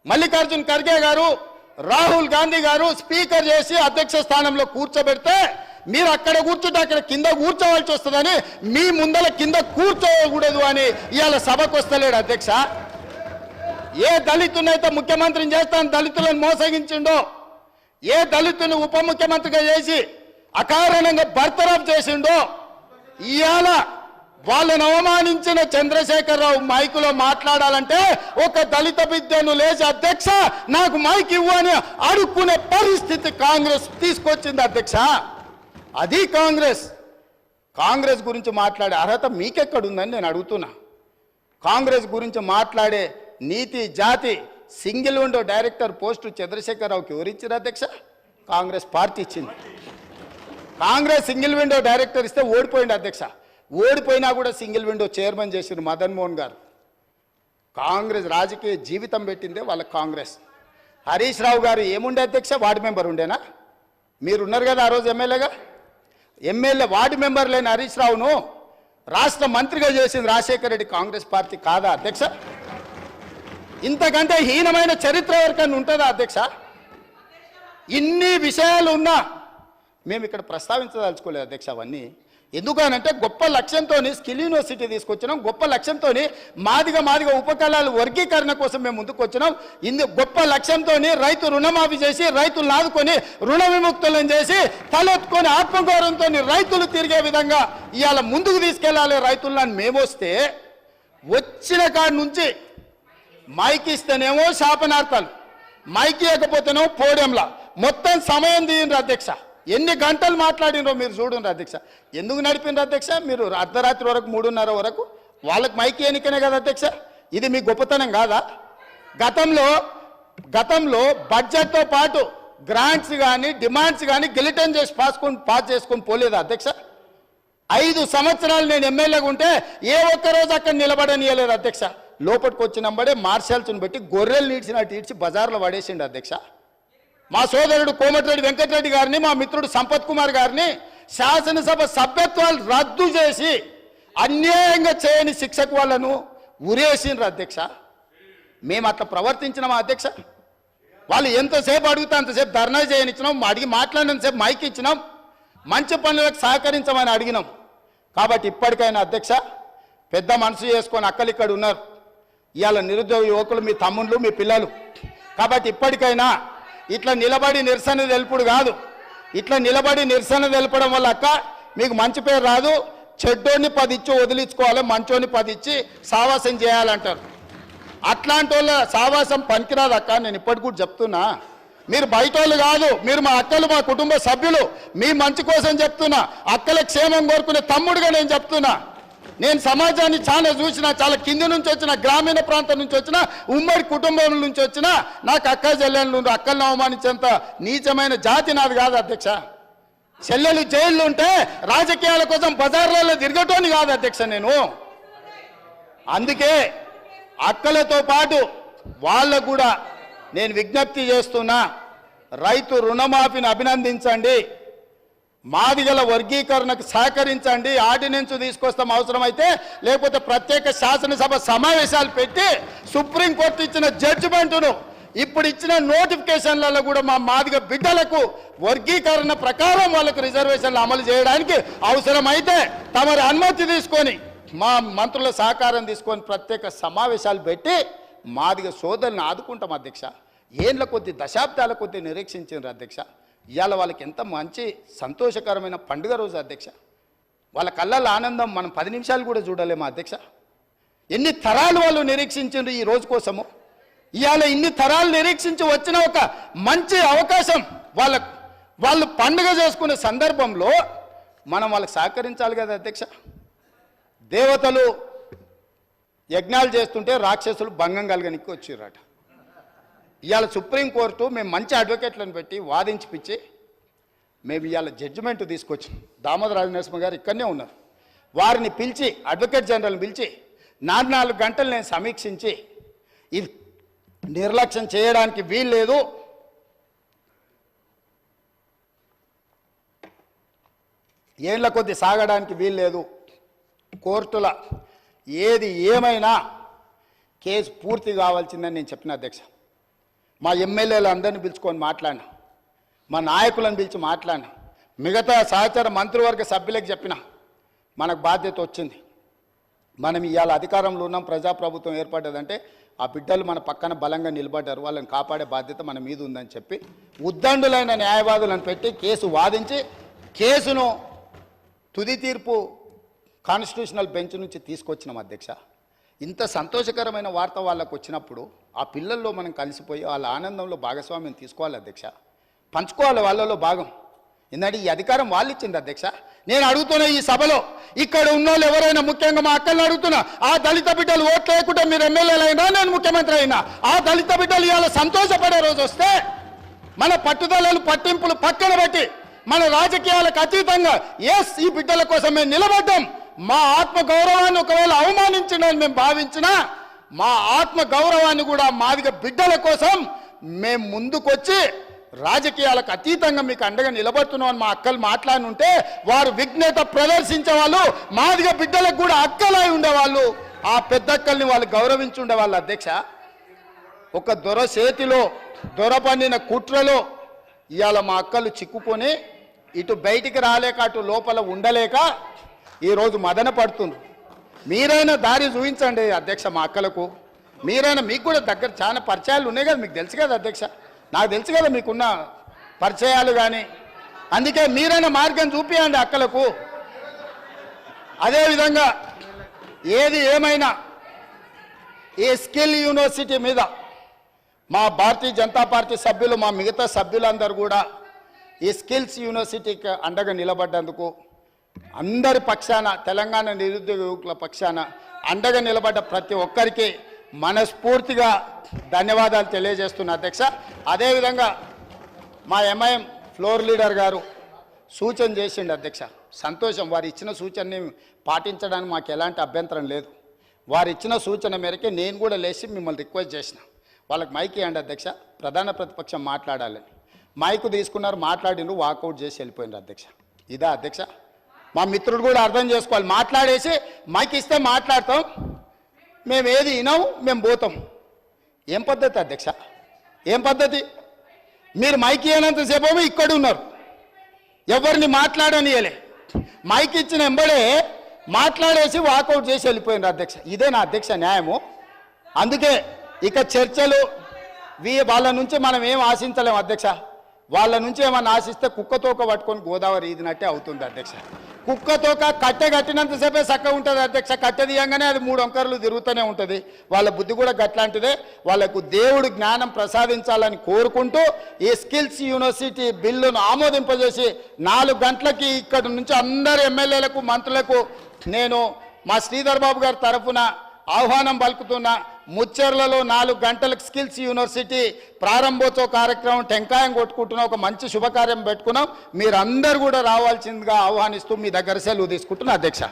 మల్లికార్జున్ ఖర్గే గారు, రాహుల్ గాంధీ గారు స్పీకర్ చేసి అధ్యక్ష స్థానంలో కూర్చోబెడితే మీరు అక్కడ కూర్చుంటే అక్కడ కింద కూర్చోవాల్సి వస్తుందని మీ ముందల కింద కూర్చోకూడదు అని ఇవాళ సభకు వస్తలేడు అధ్యక్ష. ఏ దళితునైతే ముఖ్యమంత్రిని చేస్తాను దళితులను మోసగించిండో, ఏ దళితుని ఉప ముఖ్యమంత్రిగా చేసి అకారణంగా బర్తరఫ్ చేసిండో, ఇవాళ వాళ్ళని అవమానించిన చంద్రశేఖరరావు మైకులో మాట్లాడాలంటే ఒక దళిత బిడ్డను లేచి అధ్యక్ష నాకు మైక్ ఇవ్వు అని అడుక్కునే పరిస్థితి కాంగ్రెస్ తీసుకొచ్చింది అధ్యక్ష. అది కాంగ్రెస్ గురించి మాట్లాడే అర్హత మీకెక్కడుందని నేను అడుగుతున్నా. కాంగ్రెస్ గురించి మాట్లాడే నీతి జాతి సింగిల్ విండో డైరెక్టర్ పోస్టు చంద్రశేఖరరావుకి ఎవరిచ్చారు అధ్యక్ష? కాంగ్రెస్ పార్టీ ఇచ్చింది. కాంగ్రెస్ సింగిల్ విండో డైరెక్టర్ ఇస్తే ఓడిపోయింది అధ్యక్ష. ఓడిపోయినా కూడా సింగిల్ విండో చైర్మన్ చేసిన మదన్ మోహన్ గారు. కాంగ్రెస్ రాజకీయ జీవితం పెట్టిందే వాళ్ళ కాంగ్రెస్. హరీష్ రావు గారు ఏముండే అధ్యక్ష? వార్డు మెంబర్ ఉండేనా? మీరున్నారు కదా ఆ రోజు ఎమ్మెల్యేగా. ఎమ్మెల్యే వార్డు మెంబర్ లేని హరీష్ రావును రాష్ట్ర మంత్రిగా చేసింది రాజశేఖర రెడ్డి కాంగ్రెస్ పార్టీ కాదా అధ్యక్ష? ఇంతకంటే హీనమైన చరిత్ర ఎవరికైనా ఉంటుందా అధ్యక్ష? ఇన్ని విషయాలు ఉన్నా మేము ఇక్కడ ప్రస్తావించదలుచుకోలేదు అధ్యక్ష. అవన్నీ ఎందుకనంటే గొప్ప లక్ష్యంతో స్కిల్ యూనివర్సిటీ తీసుకొచ్చినాం, గొప్ప లక్ష్యంతో మాదిగ ఉపకళాల వర్గీకరణ కోసం మేము ముందుకు వచ్చినాం. గొప్ప లక్ష్యంతో రైతు రుణమాఫీ చేసి రైతులను ఆదుకొని రుణ విముక్తులను చేసి తలెత్తుకొని ఆత్మగౌరవంతో రైతులు తిరిగే విధంగా ఇవాళ ముందుకు తీసుకెళ్లాలి రైతులను మేము వస్తే, వచ్చిన కాడి నుంచి మైక్ ఇస్తేనేమో శాపనార్థాలు, మైక్ ఇవ్వకపోతేనేమో పోడియంలా మొత్తం సమయం తీయండి అధ్యక్ష. ఎన్ని గంటలు మాట్లాడినో మీరు చూడండి అధ్యక్ష. ఎందుకు నడిపినారు అధ్యక్ష? మీరు అర్ధరాత్రి వరకు 3:30 వరకు వాళ్ళకి మైకి ఎన్నికనే కదా అధ్యక్ష. ఇది మీ గొప్పతనం కాదా? గతంలో బడ్జెట్తో పాటు గ్రాంట్స్ కానీ డిమాండ్స్ కానీ గిలిటన్ చేసి పాస్ చేసుకొని పోలేదా అధ్యక్ష? 5 సంవత్సరాలు నేను ఎమ్మెల్యేగా ఉంటే ఏ ఒక్కరోజు అక్కడ నిలబడనియలేదు అధ్యక్ష. లోపలికి వచ్చినప్పుడే మార్షల్స్ని పెట్టి గొర్రెలు నీడ్చినట్టు ఈడ్చి బజార్లో పడేసిండు అధ్యక్ష. మా సోదరుడు కోమటిరెడ్డి వెంకటరెడ్డి గారిని, మా మిత్రుడు సంపత్ కుమార్ గారిని శాసనసభ సభ్యత్వాలు రద్దు చేసి అన్యాయంగా చేయని శిక్షకు వాళ్ళను ఉరేసిండ్రు అధ్యక్ష. మేము అట్లా ప్రవర్తించినామా అధ్యక్ష? వాళ్ళు ఎంతసేపు అడిగితే అంతసేపు ధర్నా చేయనిచ్చినాం, అడిగి మాట్లాడినంతసేపు మైక్ ఇచ్చినాం, మంచి పనులకు సహకరించమని అడిగినాం. కాబట్టి ఇప్పటికైనా అధ్యక్ష పెద్ద మనసు చేసుకొని అక్కలు ఇక్కడ ఉన్నారు. ఇవాళ నిరుద్యోగ యువకులు మీ తమ్ముళ్ళు మీ పిల్లలు. కాబట్టి ఇప్పటికైనా ఇట్లా నిలబడి నిరసన తెలుపుడు కాదు. ఇట్లా నిలబడి నిరసన తెలపడం వల్ల అక్క మీకు మంచి పేరు రాదు. చెడ్డోని 10 ఇచ్చి వదిలించుకోవాలి, మంచోని 10 ఇచ్చి సావాసం చేయాలంటారు. అట్లాంటి వాళ్ళ సావాసం పనికిరాదు అక్క. నేను ఇప్పటికి కూడా చెప్తున్నా, మీరు బయట వాళ్ళు కాదు, మీరు మా అక్కలు, మా కుటుంబ సభ్యులు. మీ మంచి కోసం చెప్తున్నా, అక్కల క్షేమం కోరుకునే తమ్ముడుగా నేను చెప్తున్నా. నేను సమాజాన్ని చాలా చూసిన, చాలా కింది నుంచి వచ్చిన, గ్రామీణ ప్రాంతం నుంచి వచ్చిన, ఉమ్మడి కుటుంబం నుంచి వచ్చిన, నాకు అక్క చెల్లెళ్ళు అక్కలను అవమానించేంత నీచమైన జాతి నాది కాదు అధ్యక్ష. చెల్లెలు జైళ్ళు ఉంటే రాజకీయాల కోసం బజార్లలో తిరగటోని కాదు అధ్యక్ష నేను. అందుకే అక్కలతో పాటు వాళ్ళకు కూడా నేను విజ్ఞప్తి చేస్తున్నా, రైతు రుణమాఫీని అభినందించండి, మాదిగల వర్గీకరణకు సహకరించండి, ఆర్డినెన్స్ తీసుకొస్తాం అవసరమైతే, లేకపోతే ప్రత్యేక శాసనసభ సమావేశాలు పెట్టి సుప్రీంకోర్టు ఇచ్చిన జడ్జిమెంటును ఇప్పుడు ఇచ్చిన నోటిఫికేషన్లలో కూడా మా మాదిగ బిడ్డలకు వర్గీకరణ ప్రకారం వాళ్ళకు రిజర్వేషన్లు అమలు చేయడానికి అవసరమైతే తమరి అనుమతి తీసుకొని మా మంత్రుల సహకారం తీసుకొని ప్రత్యేక సమావేశాలు పెట్టి మాదిగ సోదరులను ఆదుకుంటాం అధ్యక్ష. ఏళ్ళ కొద్ది దశాబ్దాల కొద్ది నిరీక్షించారు అధ్యక్ష. ఇవాళ వాళ్ళకి ఎంత మంచి సంతోషకరమైన పండుగ రోజు అధ్యక్ష. వాళ్ళ కళ్ళల్లో ఆనందం మనం 10 నిమిషాలు కూడా చూడలేము అధ్యక్ష. ఎన్ని తరాలు వాళ్ళు నిరీక్షించారు ఈ రోజు కోసము. ఇవాళ ఇన్ని తరాలు నిరీక్షించి వచ్చిన ఒక మంచి అవకాశం వాళ్ళు పండుగ చేసుకునే సందర్భంలో మనం వాళ్ళకి సహకరించాలి కదా అధ్యక్ష. దేవతలు యజ్ఞాలు చేస్తుంటే రాక్షసులు భంగం కలగనికి వచ్చిర్రట. ఇవాళ సుప్రీంకోర్టు మేము మంచి అడ్వకేట్లను పెట్టి వాదించిపిచ్చి మేము ఇవాళ జడ్జిమెంట్ తీసుకొచ్చి దామోదర రాజనరసింహ గారు ఇక్కడనే ఉన్నారు, వారిని పిలిచి అడ్వకేట్ జనరల్ని పిలిచి 4 గంటలు నేను సమీక్షించి ఇది నిర్లక్ష్యం చేయడానికి వీల్లేదు, ఏళ్ల కొద్ది సాగడానికి వీల్లేదు, కోర్టుల ఏది ఏమైనా కేసు పూర్తి కావాల్సిందని నేను చెప్పిన అధ్యక్ష. మా ఎమ్మెల్యేలు అందరినీ పిలుచుకొని మాట్లాడినా, మా నాయకులను పిలిచి మాట్లాడినా, మిగతా సహచర మంత్రివర్గ సభ్యులకు చెప్పిన మనకు బాధ్యత వచ్చింది. మనం ఇవాళ అధికారంలో ఉన్నాం, ప్రజాప్రభుత్వం ఏర్పడ్డదంటే ఆ బిడ్డలు మన పక్కన బలంగా నిలబడ్డారు, వాళ్ళని కాపాడే బాధ్యత మన మీద ఉందని చెప్పి ఉద్దండులైన న్యాయవాదులను పెట్టి కేసు వాదించి కేసును తుది తీర్పు కాన్స్టిట్యూషనల్ బెంచ్ నుంచి తీసుకొచ్చినాం అధ్యక్ష. ఇంత సంతోషకరమైన వార్త వాళ్ళకు వచ్చినప్పుడు ఆ పిల్లల్లో మనం కలిసిపోయి వాళ్ళ ఆనందంలో భాగస్వామ్యం తీసుకోవాలి అధ్యక్ష, పంచుకోవాలి వాళ్ళలో భాగం. ఎందుకంటే ఈ అధికారం వాళ్ళు ఇచ్చింది అధ్యక్ష. నేను అడుగుతున్నా ఈ సభలో ఇక్కడ ఉన్న వాళ్ళు ఎవరైనా, ముఖ్యంగా మా అక్కల్ని అడుగుతున్నా, ఆ దళిత బిడ్డలు ఓట్లు లేకుండా మీరు ఎమ్మెల్యేలు అయినా నేను ముఖ్యమంత్రి అయినా ఆ దళిత బిడ్డలు ఇవాళ సంతోషపడే రోజు వస్తే మన పట్టుదలలు పట్టింపులు పక్కన పెట్టి మన రాజకీయాలకు అతీతంగా ఈ బిడ్డల కోసం మేము నిలబడ్డాం. మా ఆత్మ గౌరవాన్ని ఒకవేళ అవమానించిందని మేము భావించినా మా ఆత్మ గౌరవాన్ని కూడా మాదిగ బిడ్డల కోసం మేము ముందుకొచ్చి రాజకీయాలకు అతీతంగా మీకు అండగా నిలబడుతున్నాం అని మా అక్కలు మాట్లాడుంటే వారు విఘ్నత ప్రదర్శించే వాళ్ళు, మాదిగ బిడ్డలకు కూడా అక్కలై ఉండేవాళ్ళు, ఆ పెద్దక్కల్ని వాళ్ళు గౌరవించి ఉండేవాళ్ళు అధ్యక్ష. ఒక దొర చేతిలో దొర పండిన కుట్రలో ఇవాళ మా అక్కలు చిక్కుకొని ఇటు బయటికి రాలేక అటు లోపల ఉండలేక ఈరోజు మదన పడుతున్నారు. మీరైనా దారి చూపించండి అధ్యక్ష మా అక్కలకు. మీరైనా, మీకు కూడా దగ్గర చాలా పరిచయాలు ఉన్నాయి కదా, మీకు తెలుసు కదా అధ్యక్ష, నాకు తెలుసు కదా మీకున్న పరిచయాలు కానీ, అందుకే మీరైనా మార్గం చూపించండి అక్కలకు. అదేవిధంగా ఏది ఏమైనా ఈ స్కిల్ యూనివర్సిటీ మీద మా భారతీయ జనతా పార్టీ సభ్యులు, మా మిగతా సభ్యులందరూ కూడా ఈ స్కిల్స్ యూనివర్సిటీకి అండగా నిలబడ్డందుకు అందరి పక్షాన, తెలంగాణ నిరుద్యోగ యువకుల పక్షాన అండగా నిలబడ్డ ప్రతి ఒక్కరికి మనస్ఫూర్తిగా ధన్యవాదాలు తెలియజేస్తున్నా అధ్యక్ష. అదేవిధంగా మా ఎంఐఎం ఫ్లోర్ లీడర్ గారు సూచన చేసిండు అధ్యక్ష, సంతోషం. వారు ఇచ్చిన సూచనని పాటించడానికి మాకు ఎలాంటి అభ్యంతరం లేదు. వారు ఇచ్చిన సూచన మేరకే నేను కూడా లేచి మిమ్మల్ని రిక్వెస్ట్ చేసిన, వాళ్ళకి మైక్ ఇవ్వండి అధ్యక్ష, ప్రధాన ప్రతిపక్షం మాట్లాడాలని. మైకు తీసుకున్నారు, మాట్లాడిండ్రు, వాకౌట్ చేసి వెళ్ళిపోయిండ్రు అధ్యక్ష. ఇదా అధ్యక్ష? మా మిత్రుడు కూడా అర్థం చేసుకోవాలి, మాట్లాడేసి మైక్ ఇస్తే మాట్లాడతాం, మేము ఏది వినాం, మేము పోతాం. ఏం పద్ధతి అధ్యక్ష? ఏం పద్ధతి? మీరు మైక్ ఇవ్వనంతసేపు ఇక్కడ ఉన్నారు, ఎవరిని మాట్లాడనియలే, మైక్ ఇచ్చిన ఎంబడే మాట్లాడేసి వాకౌట్ చేసి వెళ్ళిపోయినారు అధ్యక్ష. ఇదే నా అధ్యక్ష న్యాయము. అందుకే ఇక చర్చలు వాళ్ళ నుంచి మనం ఏం ఆశించలేము అధ్యక్ష. వాళ్ళ నుంచి ఏమన్నా ఆశిస్తే కుక్కతోక పట్టుకొని గోదావరి ఈదినట్టే అవుతుంది అధ్యక్ష. కుక్కతోక కట్టె కట్టినంతసేపే చక్కగా ఉంటుంది అధ్యక్ష, కట్టె తీయంగానే అది 3 వంకరలు తిరుగుతూనే ఉంటుంది. వాళ్ళ బుద్ధి కూడా గట్లాంటిదే. వాళ్ళకు దేవుడు జ్ఞానం ప్రసాదించాలని కోరుకుంటూ ఈ స్కిల్స్ యూనివర్సిటీ బిల్లును ఆమోదింపజేసి 4 గంటలకి ఇక్కడ నుంచి అందరు ఎమ్మెల్యేలకు, మంత్రులకు నేను మా శ్రీధర్ బాబు గారి తరఫున ఆహ్వానం పలుకుతున్నా. ముచ్చెర్లలో 4 గంటలకు స్కిల్స్ యూనివర్సిటీ ప్రారంభోత్సవ కార్యక్రమం టెంకాయం కొట్టుకుంటున్నాం, ఒక మంచి శుభకార్యం పెట్టుకున్నాం. మీరందరూ కూడా రావాల్సిందిగా ఆహ్వానిస్తూ మీ దగ్గర సెలవు తీసుకుంటున్నా అధ్యక్ష.